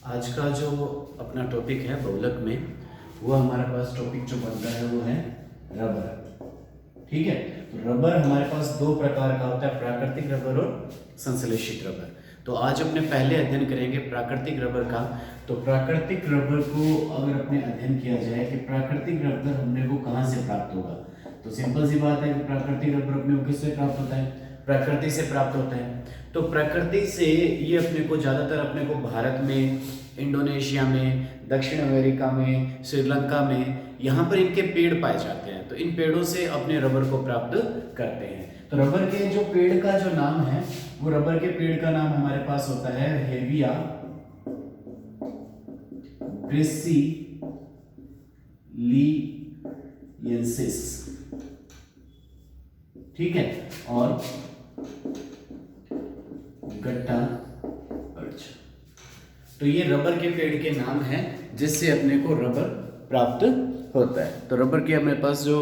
आज का जो अपना टॉपिक है बहुलक में, वो हमारे पास टॉपिक जो बनता है वो है रबर। ठीक है, तो रबर हमारे पास दो प्रकार का होता है, प्राकृतिक रबर और संश्लेषित रबर। तो आज अपने पहले अध्ययन करेंगे प्राकृतिक रबर का। तो प्राकृतिक रबर को अगर अपने अध्ययन किया जाए कि प्राकृतिक रबर हमने को कहाँ से प्राप्त होगा, तो सिंपल सी बात है कि प्राकृतिक रबर अपने को किससे प्राप्त होता है, प्रकृति से प्राप्त होता है। तो प्रकृति से ये अपने को ज़्यादातर अपने को भारत में, इंडोनेशिया में, दक्षिण अमेरिका में, श्रीलंका में, यहाँ पर इनके पेड़ पाए जाते हैं। तो इन पेड़ों से अपने रबर को प्राप्त करते हैं। तो रबर के जो पेड़ का जो नाम है, वो रबर के पेड़ का नाम हमारे पास होता है हेविया ब्रेसिलियंसिस। ठीक है, और गट्टा अर्च। तो ये रबर के पेड़ के नाम हैं जिससे अपने को रबर प्राप्त होता है। तो रबर के हमारे पास जो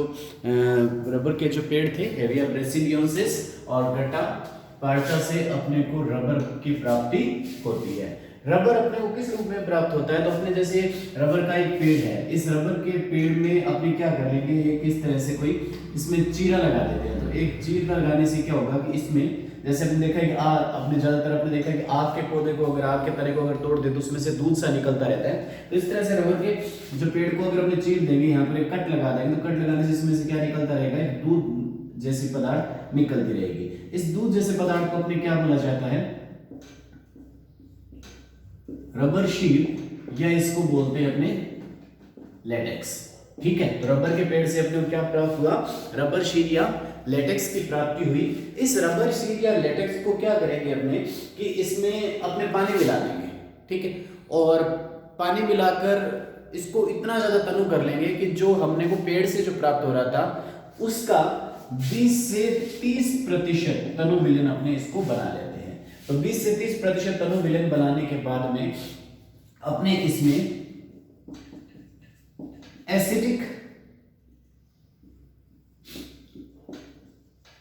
रबर के जो पेड़ थे हेविया ब्रेसिलियंसिस और गट्टा पार्चा से अपने को रबर की प्राप्ति होती है। रबर अपने को किस रूप में प्राप्त होता है, तो अपने जैसे रबर का एक पेड़ है, इस रबर के पेड़ में अपने क्या करेंगे, ये किस तरह से कोई इसमें चीरा लगा देते हैं। तो एक चीरा लगाने से क्या होगा कि इसमें जैसे हमने देखा है कि अपने ज्यादातर आपने देखा है कि आग के पौधे को अगर आग के तने को अगर तोड़ दे तो उसमें से दूध सा निकलता रहता है। तो इस तरह से रबर के जो पेड़ को अगर अपने चीर देंगे, यहाँ पर एक कट लगा देंगे, तो कट लगाने से इसमें से क्या निकलता रहेगा, एक दूध जैसी पदार्थ निकलती रहेगी। इस दूध जैसे पदार्थ को अपने क्या बोला जाता है, रबर शीट, या इसको बोलते हैं अपने लेटेक्स। ठीक है, तो रबर के पेड़ से अपने को क्या प्राप्त हुआ, रबर शीट या लेटेक्स की प्राप्ति हुई। इस रबर शीट या लेटेक्स को क्या करेंगे अपने कि इसमें अपने पानी मिला देंगे। ठीक है, और पानी मिलाकर इसको इतना ज्यादा तनु कर लेंगे कि जो हमने को पेड़ से जो प्राप्त हो रहा था उसका 20 से 30% तनु विलयन अपने इसको बना लेते हैं। तो 20 से 30% तनु विलयन बनाने के बाद में अपने इसमें एसिडिक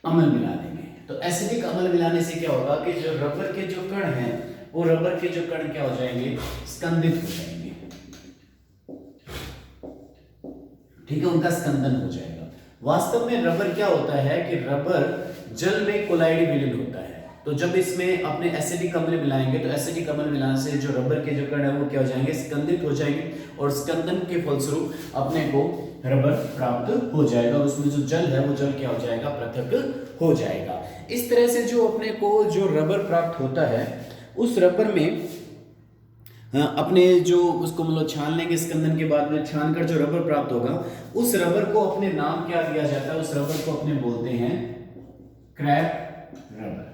अम्ल मिला देंगे। तो एसिडिक अम्ल मिलाने से क्या होगा कि जो रबर के जो कण हैं, वो रबर के जो कण क्या हो जाएंगे, स्कंदित हो जाएंगे। ठीक है, उनका स्कंदन हो जाएगा। वास्तव में रबर क्या होता है कि रबर जल में कोलाइड विलीन होता है। तो जब इसमें अपने एसिडिक अम्ल मिलाएंगे तो एसिडिक अम्ल मिलाने से जो रबर के जो कण है वो क्या हो जाएंगे, स्कंदित हो जाएंगे, और स्कंदन के फलस्वरूप अपने को रबर प्राप्त हो जाएगा। और उसमें जो जल है वो जल क्या हो जाएगा, पृथक हो जाएगा। इस तरह से जो अपने को जो रबर प्राप्त होता है, उस रबर में अपने जो उसको मतलब छान लेंगे, स्कंदन के बाद में छान कर जो रबर प्राप्त होगा, उस रबर को अपने नाम क्या दिया जाता है, उस रबर को अपने बोलते हैं क्रैप रबर।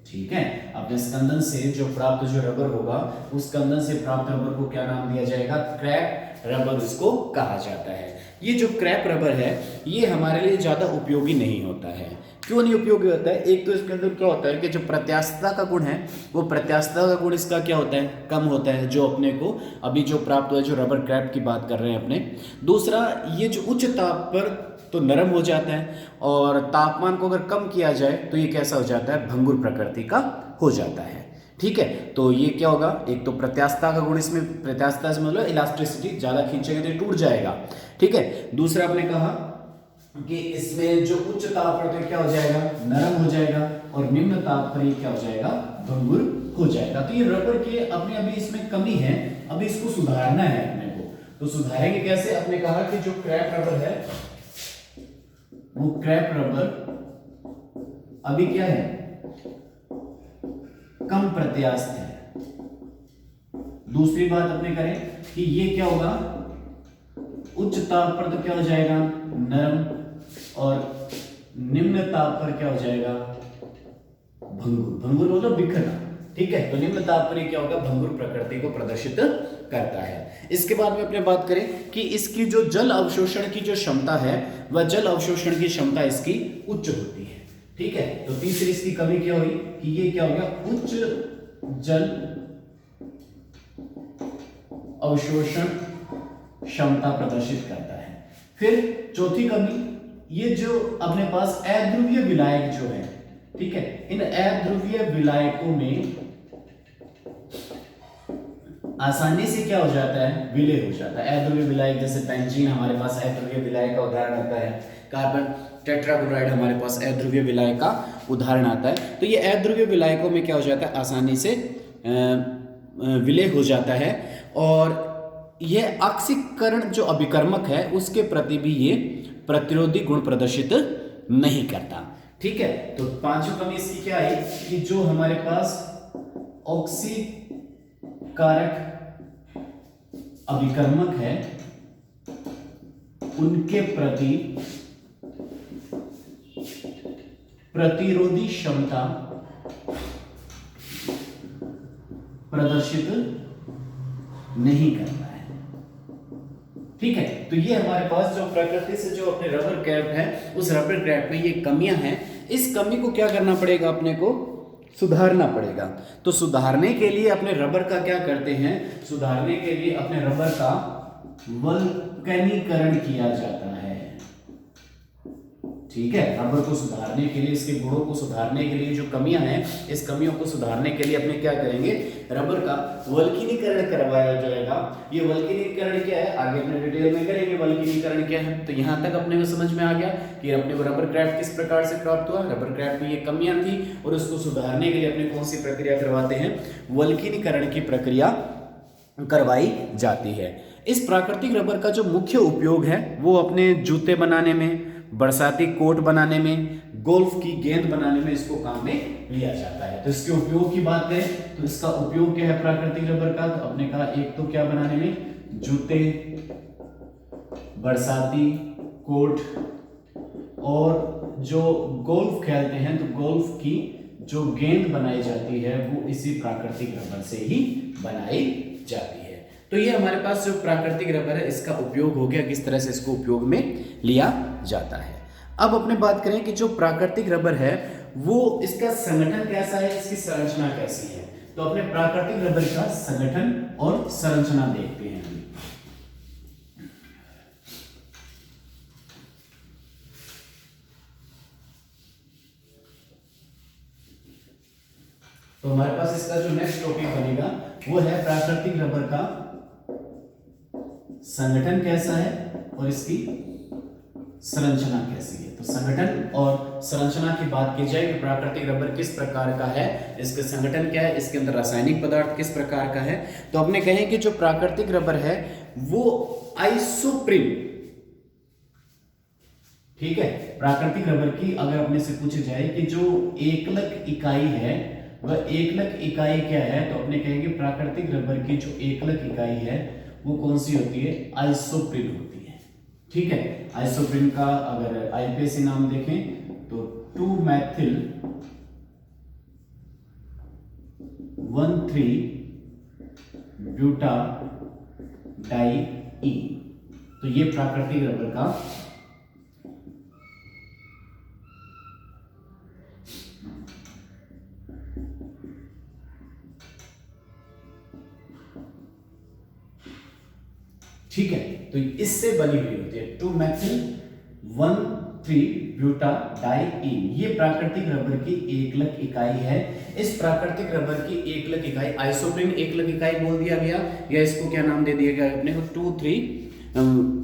ठीक है, अपने स्कंदन से जो प्राप्त जो रबर होगा, उस स्कंदन से प्राप्त रबर को क्या नाम दिया जाएगा, क्रैप रबर इसको कहा जाता है। ये जो क्रैप रबर है ये हमारे लिए ज्यादा उपयोगी नहीं होता है। क्यों नहीं उपयोगी होता है, एक तो इसके अंदर क्या होता है कि जो प्रत्यास्थता का गुण है, वो प्रत्यास्थता का गुण इसका क्या होता है, कम होता है, जो अपने को अभी जो प्राप्त हुआ है, जो रबर क्रैप की बात कर रहे हैं अपने। दूसरा, ये जो उच्च ताप पर तो नरम हो जाता है, और तापमान को अगर कम किया जाए तो ये कैसा हो जाता है, भंगुर प्रकृति का हो जाता है। ठीक है, तो ये क्या होगा, एक तो प्रत्यास्थता का गुण, इसमें प्रत्यास्थता से मतलब इलास्टिसिटी, ज्यादा खींचेंगे तो ये टूट जाएगा। ठीक है, दूसरा आपने कहा कि इसमें जो उच्च ताप पर तो क्या हो जाएगा, नरम हो जाएगा, और निम्न ताप पर ये क्या हो जाएगा, भंगुर हो जाएगा। तो ये रबर के अपने अभी इसमें कमी है, अभी इसको सुधारना है अपने को। तो सुधारेंगे कैसे, अपने कहा कि जो क्रैप रबर है, वो क्रैप रबर अभी क्या है, कम प्रत्यास्थ है। दूसरी बात अपने करें कि ये क्या होगा, उच्च ताप पर तो क्या हो जाएगा, नरम, और निम्न ताप पर क्या हो जाएगा, भंगुर। भंगुर मतलब बिखरना। ठीक है, तो निम्न ताप पर क्या होगा, भंगुर प्रकृति को प्रदर्शित करता है। इसके बाद में अपने बात करें कि इसकी जो जल अवशोषण की जो क्षमता है, वह जल अवशोषण की क्षमता इसकी उच्च होती है। ठीक है, तो तीसरी इसकी कमी क्या हुई कि ये क्या हो गया, उच्च जल अवशोषण क्षमता प्रदर्शित करता है। फिर चौथी कमी, ये जो अपने पास अध्रुवीय विलायक जो है, ठीक है, इन अध्रुवीय विलायकों में आसानी से क्या हो जाता है, विलय हो जाता है। अध्रुवीय विलायक जैसे बेंजीन हमारे पास अध्रुवीय विलायक का उदाहरण होता है, कार्बन टेट्राक्लोराइड हमारे पास अध्रुवीय विलायक का उदाहरण आता है। तो ये अध्रुवीय विलायकों में क्या हो जाता है, आसानी से विलय हो जाता है और यह ऑक्सीकरण जो अभिकर्मक है उसके प्रति भी ये प्रतिरोधी गुण प्रदर्शित नहीं करता। ठीक है, तो पांचवी कमी इसकी क्या है कि जो हमारे पास ऑक्सीकारक अभिकर्मक है उनके प्रति प्रतिरोधी क्षमता प्रदर्शित नहीं करता है। ठीक है, तो ये हमारे पास जो प्रकृति से जो अपने रबर क्रैफ्ट है उस रबर क्रैफ्ट में ये कमियां हैं। इस कमी को क्या करना पड़ेगा, अपने को सुधारना पड़ेगा। तो सुधारने के लिए अपने रबर का क्या करते हैं, सुधारने के लिए अपने रबर का वल्कनीकरण किया जाता है। ठीक है, रबर को सुधारने के लिए, इसके गुणों को सुधारने के लिए जो कमियां हैं, इस कमियों को सुधारने के लिए अपने क्या करेंगे, रबर का वल्कनीकरण करवाया जाएगा। ये वल्कनीकरण क्या है, आगे अपने डिटेल में करेंगे वल्कनीकरण क्या है। तो यहां तक अपने को समझ में आ गया कि अपने को रबर क्रैफ्ट किस प्रकार से प्राप्त हुआ, रबर क्रैफ्ट में ये कमियां थी और उसको सुधारने के लिए अपने कौन सी प्रक्रिया करवाते हैं, वल्कनीकरण की प्रक्रिया करवाई जाती है। इस प्राकृतिक रबर का जो मुख्य उपयोग है वो अपने जूते बनाने में, बरसाती कोट बनाने में, गोल्फ की गेंद बनाने में इसको काम में लिया जाता है। तो इसके उपयोग की बात करें तो इसका उपयोग क्या है प्राकृतिक रबर का, तो अपने कहा एक तो क्या बनाने में, जूते, बरसाती कोट, और जो गोल्फ खेलते हैं तो गोल्फ की जो गेंद बनाई जाती है वो इसी प्राकृतिक रबर से ही बनाई जाती है। तो ये हमारे पास जो प्राकृतिक रबर है इसका उपयोग हो गया, किस तरह से इसको उपयोग में लिया जाता है। अब अपने बात करें कि जो प्राकृतिक रबर है वो इसका संगठन कैसा है, इसकी संरचना कैसी है। तो अपने प्राकृतिक रबर का संगठन और संरचना देखते हैं। तो हमारे पास इसका जो नेक्स्ट टॉपिक बनेगा वो है प्राकृतिक रबर का संगठन कैसा है और इसकी संरचना कैसी है। तो संगठन और संरचना की बात की जाए कि प्राकृतिक रबर किस प्रकार का है, इसके संगठन क्या है, इसके अंदर रासायनिक पदार्थ किस प्रकार का है। तो अपने कहें कि जो प्राकृतिक रबर है वो आइसोप्रीन, ठीक है, प्राकृतिक रबर की अगर अपने से पूछे जाए कि जो एकलक इकाई है वह एकलक इकाई क्या है, तो अपने कहेंगे प्राकृतिक रबर की जो एकलक इकाई है वो कौन सी होती है, आइसोप्रीन होती है। ठीक है, आइसोप्रीन का अगर आईपीएसी नाम देखें तो 2-methyl 1,3-butadiene। तो ये प्राकृतिक रबर का ठीक है, तो इससे बनी हुई होती है 2-methyl 1,3-butadiene। ये प्राकृतिक रबर की एकलक इकाई है। इस प्राकृतिक रबर की एकलक इकाई आइसोप्रीन एकलक इकाई बोल दिया गया, या इसको क्या नाम दे दिया गया अपने को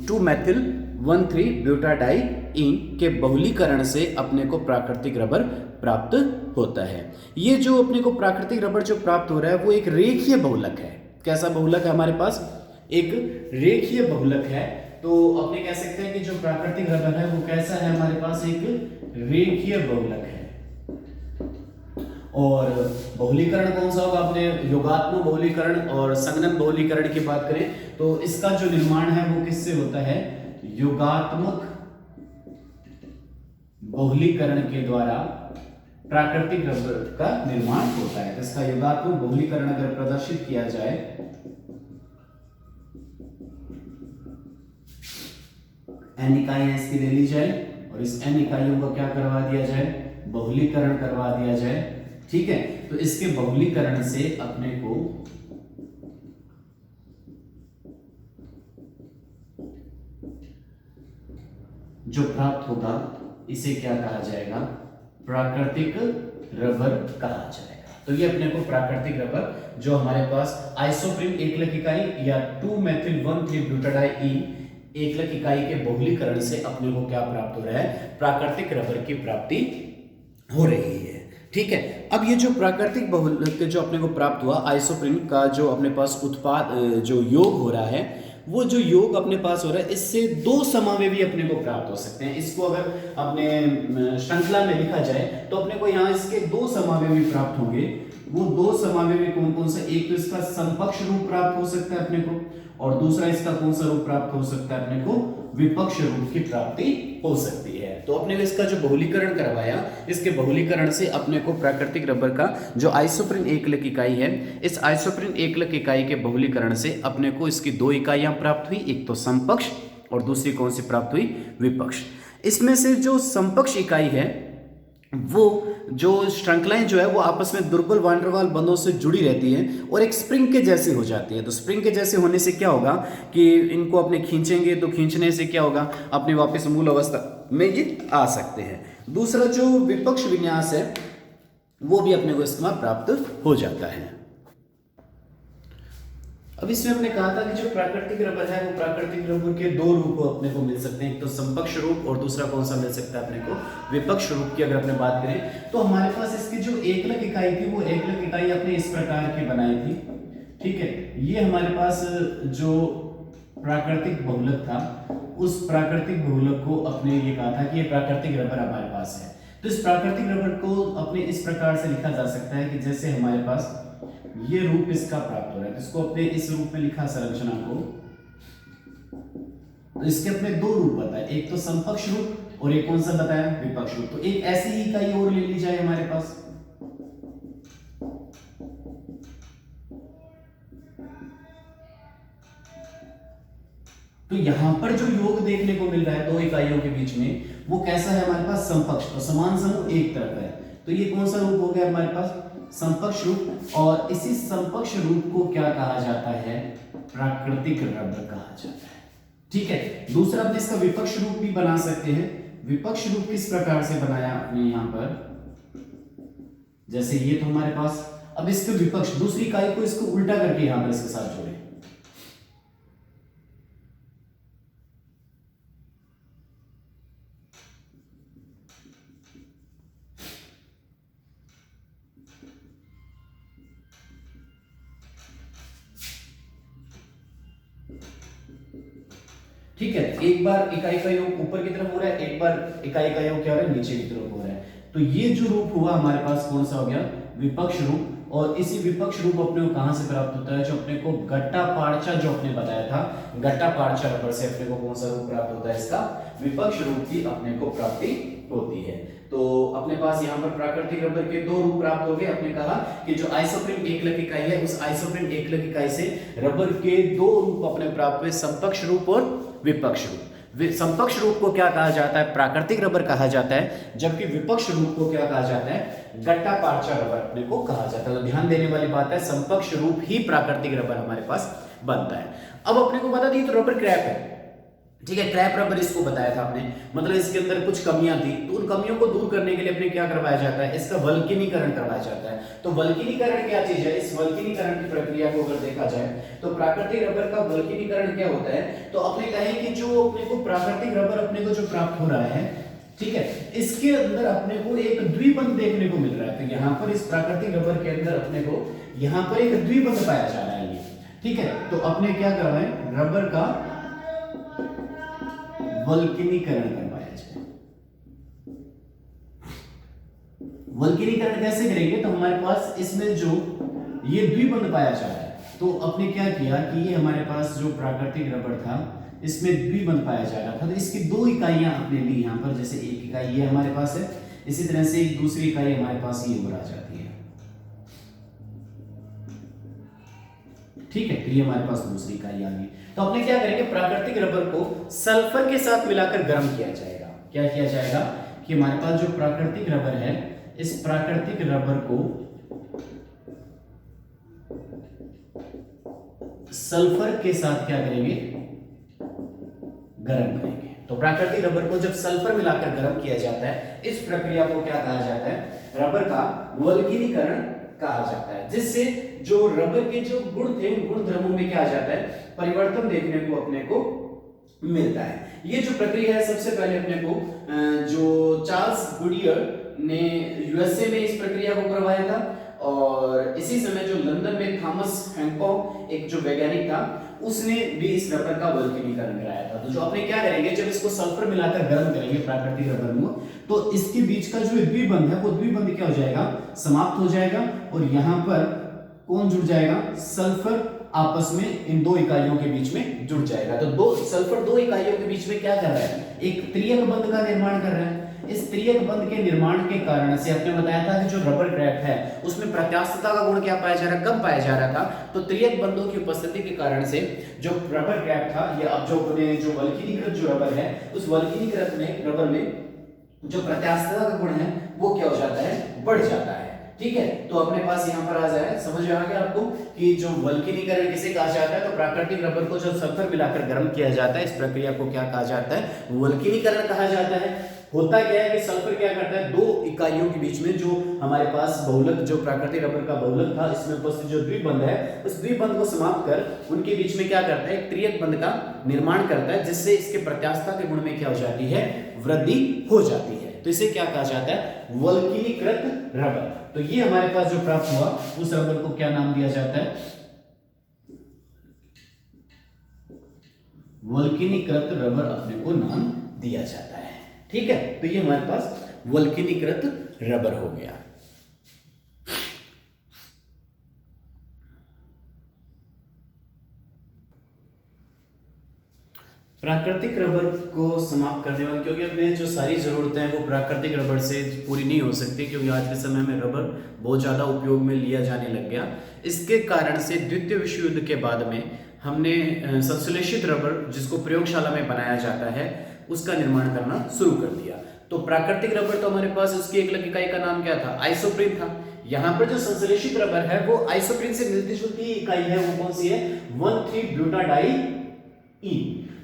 2-methyl 1,3-butadiene के बहुलीकरण से अपने को प्राकृतिक रबर प्राप्त होता है। ये जो अपने को प्राकृतिक रबर जो प्राप्त हो रहा है वो एक रेखीय बहुलक है। कैसा बहुलक है हमारे पास, एक रेखीय बहुलक है। तो अपने कह सकते हैं कि जो प्राकृतिक रबर है वो कैसा है, हमारे पास एक रेखीय बहुलक है। और बहुलीकरण कौन सा होगा, अपने योगात्मक बहुलीकरण और संगनन बहुलीकरण की बात करें तो इसका जो निर्माण है वो किससे होता है, योगात्मक बहुलीकरण के द्वारा प्राकृतिक रबर का निर्माण होता है। तो इसका योगात्मक बहुलीकरण अगर प्रदर्शित किया जाए, एन इकाइयां इसकी ले ली जाए और इस एन इकाइयों को क्या करवा दिया जाए, बहुलीकरण करवा दिया जाए। ठीक है, तो इसके बहुलीकरण से अपने को जो प्राप्त होगा इसे क्या कहा जाएगा, प्राकृतिक रबर कहा जाएगा। तो ये अपने को प्राकृतिक रबर जो हमारे पास आइसोप्रीन एकलक इकाई या 2-मेथिल-1,3-ब्यूटाडाई एकलक इकाई के बहुलीकरण से अपने को क्या प्राप्त हो रहा है, प्राकृतिक रबर की प्राप्ति हो रही है। ठीक है, अब ये जो प्राकृतिक बहुलक जो अपने को प्राप्त हुआ आइसोप्रीन का जो अपने पास उत्पाद जो योग हो रहा है, वो जो योग अपने पास हो रहा है इससे दो समावेवी अपने को प्राप्त हो सकते हैं। इसको अगर अपने श्रृंखला में लिखा जाए तो अपने को यहाँ इसके दो समावेवी प्राप्त होंगे। वो दो समावेवी कौन कौन से, एक तो इसका समकक्ष रूप प्राप्त हो सकता है अपने को, और दूसरा इसका कौन सा रूप प्राप्त हो सकता है अपने को, विपक्ष रूप की प्राप्ति हो सकती है। तो अपने को इसका जो बहुलीकरण करवाया, इसके बहुलीकरण से अपने को प्राकृतिक रबर का जो आइसोप्रीन एकलक इकाई है, इस आइसोप्रीन एकलक इकाई के बहुलीकरण से अपने को इसकी दो इकाइयां प्राप्त हुई, एक तो समपक्ष और दूसरी कौन सी प्राप्त हुई, विपक्ष। इसमें से जो समपक्ष इकाई है वो जो श्रृंखलाएं जो है वो आपस में दुर्बल वान डेर वाल बंधों से जुड़ी रहती है और एक स्प्रिंग के जैसी हो जाती है। तो स्प्रिंग के जैसे होने से क्या होगा कि इनको अपने खींचेंगे तो खींचने से क्या होगा, अपने वापस मूल अवस्था में ये आ सकते हैं। दूसरा जो विपक्ष विन्यास है वो भी अपने को इसमें प्राप्त हो जाता है। अब इसमें हमने कहा था कि जो प्राकृतिक रबर है वो प्राकृतिक रबर के दो रूप अपने को मिल सकते हैं, एक तो समपक्ष रूप और दूसरा कौन सा मिल सकता है अपने को, विपक्ष रूप की अगर अपने बात करें तो हमारे पास इसकी जो एकलक इकाई थी वो एकलक इकाई अपने इस प्रकार की बनाई थी। ठीक है, ये हमारे पास जो प्राकृतिक बहुलक था उस प्राकृतिक बहुलक को अपने ये कहा था कि ये प्राकृतिक रबर हमारे पास है। तो इस प्राकृतिक रबर को अपने इस प्रकार से लिखा जा सकता है कि जैसे हमारे पास ये रूप इसका प्राप्त हो रहा है, तो इसको अपने इस रूप में लिखा संरचना को, तो इसके अपने दो रूप बताए, एक तो समपक्ष रूप और एक कौन सा बताया, विपक्ष रूप। तो एक ऐसी ही इकाई और ले ली जाए हमारे पास, तो यहां पर जो योग देखने को मिल रहा है दो इकाइयों के बीच में वो कैसा है हमारे पास, समपक्ष। तो समान समूह एक तरफ है, तो ये कौन सा रूप हो गया हमारे पास, समपक्ष रूप। और इसी समपक्ष रूप को क्या कहा जाता है, प्राकृतिक रबर कहा जाता है। ठीक है, दूसरा अपने इसका विपक्ष रूप भी बना सकते हैं। विपक्ष रूप किस प्रकार से बनाया अपने यहां पर, जैसे ये तो हमारे पास, अब इसके विपक्ष दूसरी इकाई को इसको उल्टा करके यहां पर इसके साथ जोड़े, ठीक है। एक बार इकाई का योग ऊपर की तरफ हो रहा है, एक बार इकाई का योग क्या हो रहा है, नीचे की तरफ हो रहा है। तो ये जो रूप हुआ हमारे पास कौन सा हो गया, विपक्ष रूप। और इसी विपक्ष रूप अपने को कहां से प्राप्त होता है, जो अपने को गट्टा पारचा जो अपने बताया था, गट्टा पारचा रबर से अपने को कौन सा रूप प्राप्त होता है, इसका विपक्ष रूप की अपने को प्राप्ति होती है। तो अपने पास यहाँ पर प्राकृतिक रबर के दो रूप प्राप्त हो गए। अपने कहा कि जो आइसोप्रीन एकलक इकाई है उस आइसोप्रीन एकलक इकाई से रबर के दो रूप अपने प्राप्त हुए, समपक्ष रूप और विपक्ष रूप। समपक्ष रूप को क्या कहा जाता है, प्राकृतिक रबर कहा जाता है, जबकि विपक्ष रूप को क्या कहा जाता है, गट्टा पारचा रबर अपने को कहा जाता है। तो ध्यान देने वाली बात है, समपक्ष रूप ही प्राकृतिक रबर हमारे पास बनता है। अब अपने को बता दी तो रबर क्रैप है, ठीक है, क्रैप रबर इसको बताया था आपने, मतलब इसके अंदर कुछ कमियां थी, तो उन कमियों को दूर करने के लिए अपने क्या करवाया जाता है, इसका वल्कनीकरण करवाया जाता है। तो वल्कनीकरण क्या चीज है, इस वल्कनीकरण की प्रक्रिया को अगर देखा जाए तो प्राकृतिक रबर का वल्कनीकरण क्या होता है, तो अपने कहें कि जो अपने को प्राकृतिक रबर अपने को जो प्राप्त हो रहा है, ठीक है, इसके अंदर अपने को एक द्विबंध देखने को मिल रहा है। तो यहाँ पर इस प्राकृतिक रबर के अंदर अपने को यहाँ पर एक द्विबंध पाया जा रहा है ये, ठीक है। तो अपने क्या करवाएं, रबर का वल्कनीकरण करवाया जाए। वल्कनीकरण कैसे करेंगे, तो हमारे पास इसमें जो ये द्विबंध पाया जा रहा है, तो अपने क्या किया कि ये हमारे पास जो प्राकृतिक रबर था इसमें द्विबंध पाया जा रहा था, तो इसकी दो इकाइयां अपने ली यहाँ पर, जैसे एक इकाई ये हमारे पास है, इसी तरह से एक दूसरी इकाई हमारे पास ये और आ जाती है, ठीक है। तो ये हमारे पास दूसरी इकाई आ गई। तो अपने क्या करेंगे, प्राकृतिक रबर को सल्फर के साथ मिलाकर गर्म किया जाएगा। क्या किया जाएगा कि हमारे पास जो प्राकृतिक रबर है, इस प्राकृतिक रबर को सल्फर के साथ क्या करेंगे, गर्म करेंगे। तो प्राकृतिक रबर को जब सल्फर मिलाकर गर्म किया जाता है, इस प्रक्रिया को क्या कहा जाता है, रबर का वल्कनीकरण कहा जाता है, जिससे जो रबर के जो गुण थे उन गुण धर्मों में क्या आ जाता है, परिवर्तन देखने को अपने को मिलता है। ये जो प्रक्रिया है सबसे पहले अपने को जो चार्ल्स गुडियर ने यूएसए में इस प्रक्रिया को करवाया था, और इसी समय जो लंदन में थॉमस हैंकॉक एक जो वैज्ञानिक था उसने भी इस रबर का वल्कनीकरण कराया था। तो जो अपने क्या करेंगे, जब इसको सल्फर मिलाकर गर्म करेंगे प्राकृतिक रबर में, तो इसके बीच का जो द्विबंध है वो द्विबंध क्या हो जाएगा, समाप्त हो जाएगा, और यहाँ पर कौन जुड़ जाएगा, सल्फर आपस में इन दो इकाइयों के बीच में जुड़ जाएगा। तो सल्फर दो इकाइयों के बीच में क्या कर रहा है, एक त्रियक बंध का निर्माण कर रहा है। इस त्रियक बंध के निर्माण के कारण से आपने बताया था कि जो रबर क्रैप है उसमें प्रत्यास्थता का गुण क्या पाया जा रहा है, कम पाया जा रहा था। तो त्रियक बंधों की उपस्थिति के कारण से जो रबर क्रैप था, या अब जो अपने जो वल्कनीकृत जो रबर है, उस वल्कनीकृत में रबर में जो प्रत्यास्थता का गुण है वो क्या हो जाता है, बढ़ जाता है। ठीक है, तो अपने पास यहाँ पर आ जाए, समझ में आ गया आपको कि जो वल्कनीकरण किसे कहा जाता है, तो प्राकृतिक रबर को जब सल्फर मिलाकर गर्म किया जाता है, इस प्रक्रिया को क्या कहा जाता है, वल्कनीकरण कहा जाता है। होता क्या है कि सल्फर क्या करता है, दो इकाइयों के बीच में जो हमारे पास बहुलक, जो प्राकृतिक रबर का बहुलक था, इसमें उपस्थित जो द्विबंध है, उस द्विबंध को समाप्त कर उनके बीच में क्या करता है, एक त्रियक बंध का निर्माण करता है, जिससे इसके प्रत्यास्थता के गुण में क्या हो जाती है, वृद्धि हो जाती है। तो इसे क्या कहा जाता है, वल्कनीकृत रबर। तो ये हमारे पास जो प्राप्त हुआ उस रबर को क्या नाम दिया जाता है, वल्कनीकृत रबर अपने को नाम दिया जाता है। ठीक है, तो ये हमारे पास वल्कनीकृत रबर हो गया। प्राकृतिक रबर को समाप्त करने वाले, क्योंकि अपने जो सारी जरूरतें हैं वो प्राकृतिक रबर से पूरी नहीं हो सकती, क्योंकि आज के समय में रबर बहुत ज़्यादा उपयोग में लिया जाने लग गया। इसके कारण से द्वितीय विश्व युद्ध के बाद में हमने संश्लेषित रबर, जिसको प्रयोगशाला में बनाया जाता है, उसका निर्माण करना शुरू कर दिया। तो प्राकृतिक रबर तो हमारे पास उसकी एकलक इकाई का नाम क्या था, आइसोप्रीन था। यहाँ पर जो संश्लेषित रबर है वो आइसोप्रीन से मिलती जुलती इकाई है, वो कौन सी है, 1,3-ब्यूटाडाइईन।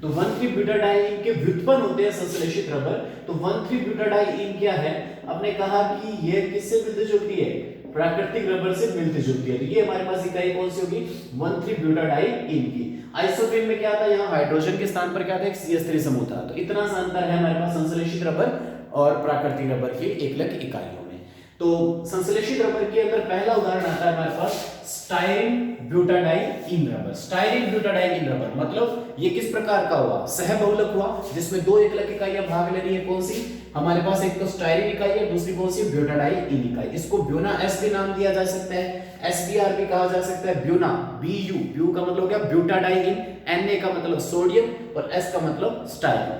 तो 1,3-ब्यूटाडाइईन के व्युत्पन्न होते हैं संश्लेषित रबर। तो 1,3-ब्यूटाडाइईन क्या है, आपने कहा कि यह किससे मिलती जुलती है, प्राकृतिक रबर से मिलती जुलती है। तो ये हमारे पास इकाई कौन सी होगी, 1,3-ब्यूटाडाइईन की। आइसोप्रीन में क्या था, यहाँ हाइड्रोजन के स्थान पर क्या था, एक CH3 समूह था। तो इतना सा अंतर है हमारे पास संश्लेषित रबर और प्राकृतिक रबर की एकलक इकाइयों में। तो संश्लेषित रबर के अंदर पहला उदाहरण आता है हमारे पास स्टाइरिन ब्यूटाडाइईन रबर। स्टाइरिन ब्यूटाडाइईन रबर मतलब ये किस प्रकार का हुआ, सहबहुलक हुआ, जिसमें दो एकलक इकाइयां भाग ले रही है। कौन सी, हमारे पास एक तो स्टाइरिन इकाई है, दूसरी कौन सी, ब्यूटाडाइईन इकाई। इसको ब्यूना एस भी नाम दिया जा सकता है, SBR भी कहा जा सकता है, ब्यूना BU, ब्यू का मतलब क्या, ब्यूटाडाइईन, Na का मतलब सोडियम और S का मतलब स्टाइरिन।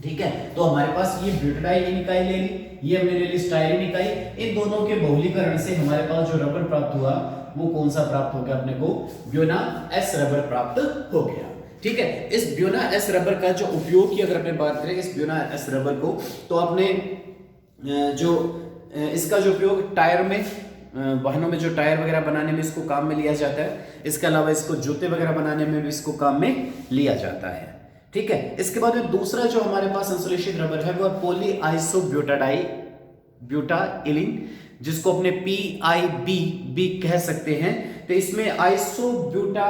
ठीक है, तो हमारे पास ये ब्यूटाडाइईन इकाई ले ली, ये हमने ले ली स्टाइरिन इकाई। इन दोनों के बहुलीकरण से हमारे पास जो रबर प्राप्त हुआ वो कौन सा प्राप्त हो गया, अपने को ब्यूना S रबर प्राप्त हो गया। ठीक है, इस ब्यूना S रबर का जो उपयोग की अगर अपने बात करें इस ब्यूना S रबर को, तो आपने जो इसका जो उपयोग टायर में, वाहनों में जो टायर वगैरह बनाने में इसको काम में लिया जाता है। इसके अलावा इसको जूते वगैरह बनाने में भी इसको काम में लिया जाता है। ठीक है, इसके बाद में दूसरा जो हमारे पास संश्लेषित रबर है वो पॉली आइसोब्यूटाडाइईन, जिसको अपने PIB कह सकते हैं। तो इसमें आइसोब्यूटाइलिन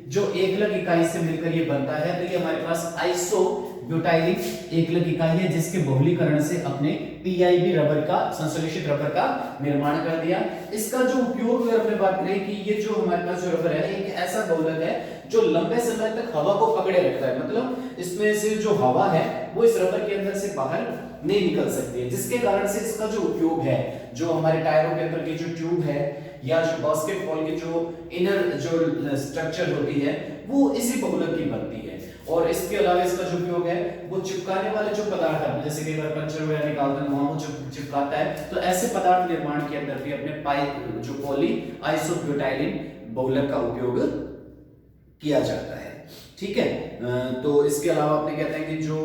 जो एकलक इकाई से मिलकर ये बनता है, तो ये हमारे पास आइसोब्यूटाइलिन एकलक इकाई है, जिसके बहुलीकरण से अपने PIB रबर का, संश्लेषित रबर का निर्माण कर दिया। इसका जो उपयोग अगर हमने बात करें कि ये जो हमारे पास जो रबर है एक ऐसा बहुलक है जो लंबे समय तक हवा को पकड़े रखता है, मतलब इसमें से जो हवा है वो इस रबर के अंदर से बाहर नहीं निकल सकती है, जिसके कारण से इसका जो उपयोग है, जो हमारे टायरों के अंदर की जो ट्यूब है या जो बास्केटबॉल की जो इनर जो स्ट्रक्चर होती है वो इसी बहुलक की बनती है। और इसके अलावा इसका जो उपयोग है वो चिपकाने वाले जो पदार्थ है, जैसे कई बार पंचर वगैरह निकालते हैं वहां वो चिपकाता है, तो ऐसे पदार्थ निर्माण के अंदर भी अपने पाइप जो पॉली आइसोब्यूटाइलिन बहुलक का उपयोग किया जाता है। ठीक है, तो इसके अलावा अपने कहते हैं कि जो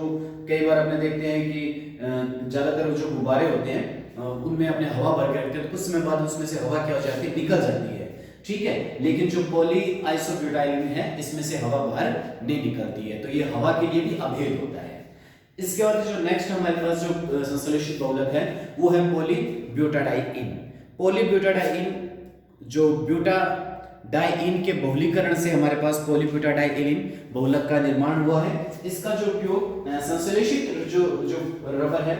कई बार अपने देखते हैं कि ज्यादातर जो गुब्बारे होते हैं उनमें अपने हवा भर के रखते हैं, तो कुछ समय बाद उसमें से हवा क्या हो जाती है, निकल जाती है। ठीक है, लेकिन जो पॉली आइसोब्यूटाइलिन है इसमें से हवा बाहर नहीं निकलती है, तो ये हवा के लिए भी अभेद होता है। इसके बाद जो नेक्स्ट हमारे पास जो संश्लेषित बहुलक है वो है पॉली ब्यूटाडाइईन। पॉलीब्यूटाडाइन, जो ब्यूटाडाइन के बहुलीकरण से हमारे पास पॉलीब्यूटाडाइलिन बहुलक का निर्माण हुआ है। इसका जो उपयोग संश्लेषित जो रबर है,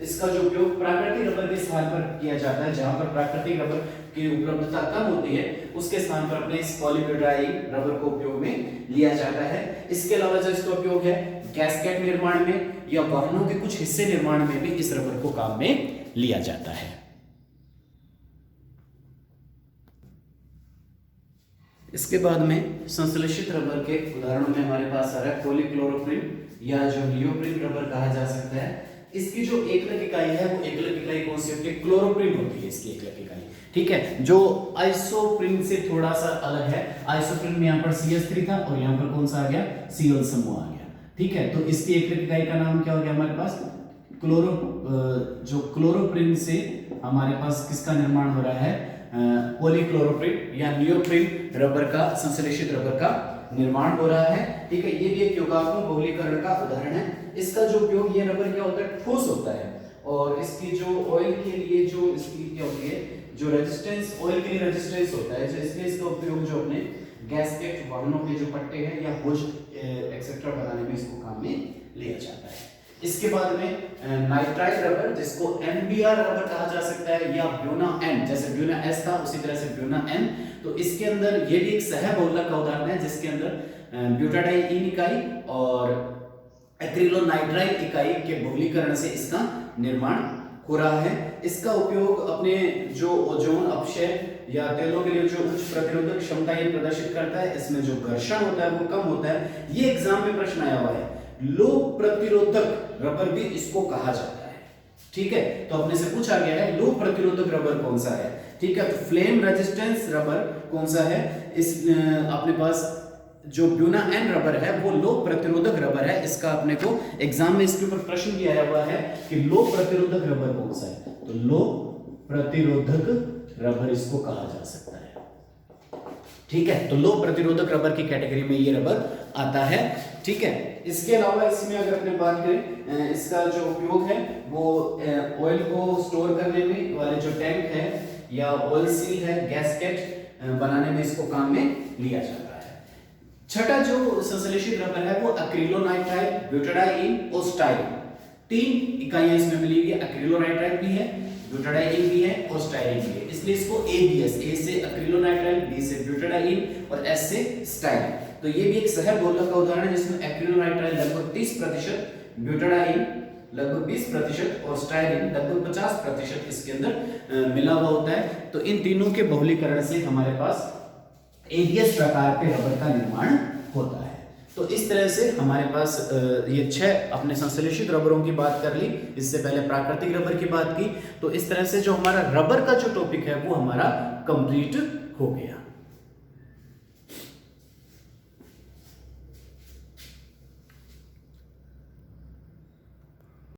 इसका जो उपयोग प्राकृतिक रबर के स्थान पर किया जाता है। जहां पर प्राकृतिक रबर की उपलब्धता कम होती है उसके स्थान पर अपने इस पॉलीब्यूटाडाइन रबर को उपयोग में लिया जाता है। इसके अलावा जो इसका उपयोग है गैस्केट निर्माण में या वाहनों के कुछ हिस्से निर्माण में भी इस रबर को काम में लिया जाता है। इसके बाद में संश्लेषित रबर के उदाहरणों में हमारे पास आ रहा है पॉलीक्लोरोप्रीन या जो नियोप्रीन रबर कहा जा सकता है। इसकी जो एकलक इकाई है वो एकलक इकाई कौन सी होती है? क्लोरोप्रीन होती है इसकी एकलक इकाई, ठीक है, जो आइसोप्रीन से थोड़ा सा अलग है। आइसोप्रीन में यहाँ पर CH3 था और यहाँ पर कौन सा आ गया? Cl समूह आ गया, ठीक है। तो इसकी एकलक इकाई का नाम क्या हो गया हमारे पास? जो क्लोरोप्रीन से हमारे पास किसका निर्माण हो रहा है? पॉलीक्लोरोप्रीन या नियोप्रीन रबर का, संश्लेषित रबर का निर्माण हो रहा है, ठीक है। ये भी एक योगात्मक बहुलीकरण का उदाहरण है। इसका जो उपयोग, ये रबर क्या होता है? ठोस होता है और इसकी जो ऑयल के लिए जो इसकी क्या होती है, जो रेजिस्टेंस, ऑयल के लिए रेजिस्टेंस होता है, इसलिए इसका उपयोग जो अपने गैस्केट, वाहनों के जो पट्टे हैं या होज एक्सेट्रा बनाने में इसको काम में लिया जाता है। इसके बाद में नाइट्राइल रबर, जिसको NBR रबर कहा जा सकता है या ब्यूना N, जैसे ब्यूना S था उसी तरह से ब्यूना N। तो इसके अंदर ये भी एक सहबहुलक का उदाहरण है जिसके अंदर ब्यूटाडाइन इकाई और एक्रिलोनाइट्राइल इकाई के बहुलीकरण से इसका निर्माण हो रहा है। इसका उपयोग अपने जो ओजोन अपक्षय या तेलों के लिए जो उच्च प्रतिरोधक क्षमता ये प्रदर्शित करता है, इसमें जो घर्षण होता है वो कम होता है। ये एग्जाम में प्रश्न आया हुआ है। लो प्रतिरोधक रबर भी इसको कहा जाता है, ठीक है। तो अपने से पूछा गया है लो प्रतिरोधक रबर कौन सा है, ठीक है। तो फ्लेम रेजिस्टेंस रबर कौन सा है? इस अपने पास जो ब्यूना N रबर है वो लो प्रतिरोधक रबर है। इसका अपने को एग्जाम में इसके ऊपर प्रश्न भी आया हुआ है कि लो प्रतिरोधक रबर कौन सा है? तो लो प्रतिरोधक रबर इसको कहा जा सकता है, ठीक है। तो लो प्रतिरोधक रबर की कैटेगरी में ये रबर आता है, ठीक है। इसके अलावा इसमें अगर अपने बात करें, इसका जो उपयोग है वो ऑयल को स्टोर करने में वाले जो टैंक है या ऑयल सील है, गैस्केट बनाने में इसको काम में लिया जाता है। छठा जो संश्लेषित रबर है वो एक्रिलोनाइट्राइल, ब्यूटाडाइन और स्टाइरिन, तीन इकाइयां इसमें मिलेगी। एक्रिलोनाइट्राइल भी है, ब्यूटाडाइन भी है और स्टाइरिन भी है, इसलिए इसको ABS, A से एक्रिलोनाइट्राइल, B से ब्यूटाडाइन और S से स्टाइरिन। तो ये भी एक सहबहुलक का उदाहरण है जिसमें एक्रिलोनाइट्राइल लगभग 30%, ब्यूटाडाइन लगभग 20% और स्टाइरिन लगभग 50% इसके अंदर मिला हुआ होता है। तो इन तीनों के बहुलीकरण से हमारे पास ABS प्रकार के रबर का निर्माण होता है। तो इस तरह से हमारे पास ये 6 अपने संश्लेषित रबरों की बात कर ली, इससे पहले प्राकृतिक रबर की बात की। तो इस तरह से जो हमारा रबर का जो टॉपिक है वो हमारा कंप्लीट हो गया।